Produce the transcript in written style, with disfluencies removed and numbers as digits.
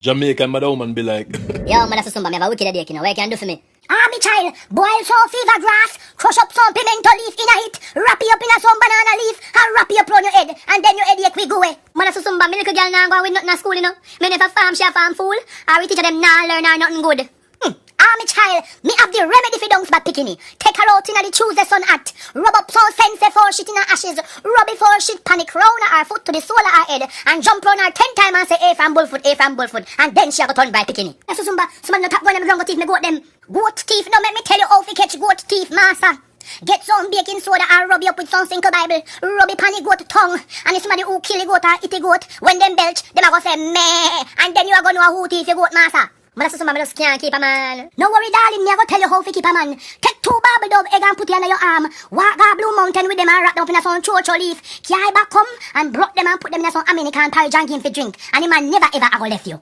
Jamaican mother woman be like, Yo, man, that's somebody. I have a wicked idea, you know. What you can do for me? Me child, boil some fever grass, crush up some pimento leaf in a heat, wrap it up in a some banana leaf, and wrap it up on your head, and then your headache will go away. Man, that's somebody. Me little girl now go with nothing at school, you know. Me never farm, she a farm fool. Or we teach them now learn her nothing good. Me child, me have the remedy for dunks bad picking. Take her out in the Tuesday sun hat, rub up some sense for shit in her ashes, rub it for shit panic round her foot to the sole of her head, and jump round her 10 times and say A from Bullfoot, and then she a go turn by picking. That's somebody not tap one of them wrong teeth, me goat them. Goat teeth, now make me tell you how to catch goat teeth, master. Get some baking soda and rub it up with some single Bible. Rub it on the goat tongue. And if somebody who kill the goat or eat the goat, when them belch, them a go say meh. And then you a go know who teeth your goat, master. Man, that's somebody just can't keep a man. No worry, darling, me a go tell you how to keep a man. Take 2 barbel dove egg and put it under your arm. Walk a Blue Mountain with them and wrap them up in a some chocho leaf. Carry back come and brought them and put them in a some American porridge and give him for drink. And the man never ever a go left you.